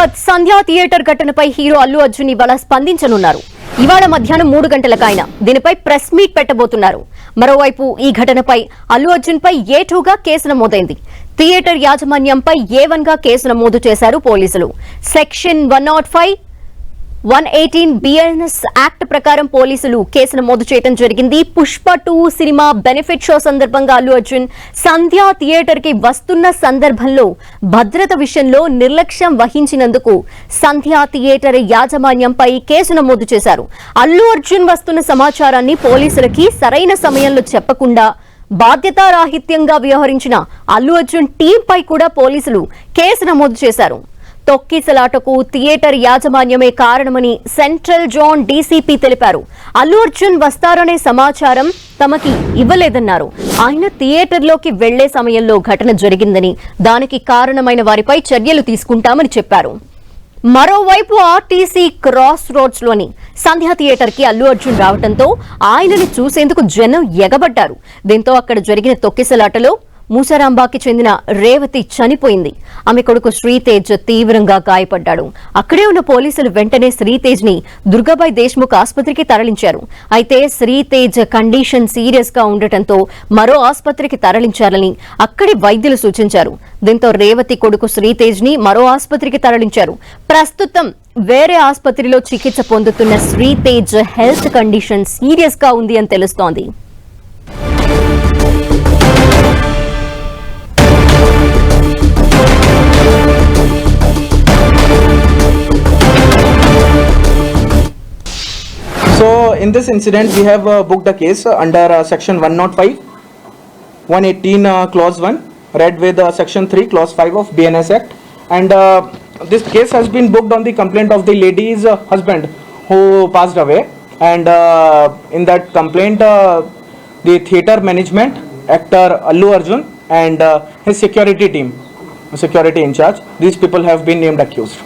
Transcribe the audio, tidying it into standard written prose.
హైదరాబాద్ సంధ్యా theatre ఘటనపై hero Allu Arjun ఇవాళ స్పందించనున్నారు. ఇవాళ మధ్యాహ్నం 3 గంటలకు ఆయన దీనిపై ప్రెస్ మీట్ పెట్టబోతున్నారు. మరోవైపు ఈ ఘటనపై అల్లు అర్జున్ పై A2గా కేసు నమోదైంది. థియేటర్ యాజమాన్యంపై A1 గా కేసు నమోదు చేశారు పోలీసులు. సెక్షన్ 105, 118 BNS యాక్ట్ ప్రకారం పోలీసులు కేసు నమోదు చేయడం జరిగింది. పుష్ప 2 సినిమా బెనిఫిట్ షో సందర్భంగా అల్లు అర్జున్ సంధ్యా థియేటర్ కి వస్తున్న సందర్భంలో భద్రత విషయంలో నిర్లక్ష్యం వహించినందుకు సంధ్యా థియేటర్ యాజమాన్యంపై కేసు నమోదు చేశారు. అల్లు అర్జున్ వస్తున్న సమాచారాన్ని పోలీసులకి సరైన సమయంలో చెప్పకుండా బాధ్యతారాహిత్యంగా వ్యవహరించిన అల్లు అర్జున్ టీంపై కూడా పోలీసులు కేసు నమోదు చేశారు. తొక్కిసలాటకు థియేటర్ యాజమాన్యమే కారణమని సెంట్రల్ జోన్ డీసీపీ తెలిపారు. అల్లు అర్జున్ వస్తారనే సమాచారం తమకి ఇవ్వలేదన్నారు. ఆయన థియేటర్లోకి వెళ్లే సమయంలో ఘటన జరిగిందని, దానికి కారణమైన వారిపై చర్యలు తీసుకుంటామని చెప్పారు. మరోవైపు ఆర్టీసీ క్రాస్ రోడ్స్ లోని సంధ్యా థియేటర్ కి అల్లు అర్జున్ రావడంతో ఆయనని చూసేందుకు జనం ఎగబడ్డారు. దీంతో అక్కడ జరిగిన తొక్కిసలాటలో మూసారాంబాకి చెందిన రేవతి చనిపోయింది. ఆమె కొడుకు శ్రీతేజ్ తీవ్రంగా గాయపడ్డాడు. అక్కడే ఉన్న పోలీసులు వెంటనే శ్రీతేజ్ ని దుర్గాబాయ్ దేశ్ముఖ్ ఆసుపత్రికి తరలించారు. అయితే శ్రీతేజ్ కండిషన్ సీరియస్ గా ఉండటంతో మరో ఆసుపత్రికి తరలించాలని అక్కడి వైద్యులు సూచించారు. దీంతో రేవతి కొడుకు శ్రీతేజ్ ని మరో ఆసుపత్రికి తరలించారు. ప్రస్తుతం వేరే ఆసుపత్రిలో చికిత్స పొందుతున్న శ్రీతేజ్ హెల్త్ కండిషన్ సీరియస్ గా ఉంది అని తెలుస్తోంది. So in this incident we have booked a case under section 105, 118 clause 1 read with section 3 clause 5 of BNS Act, and this case has been booked on the complaint of the lady's husband who passed away, and in that complaint the theatre management, actor Allu Arjun and his security team, security in charge, these people have been named accused.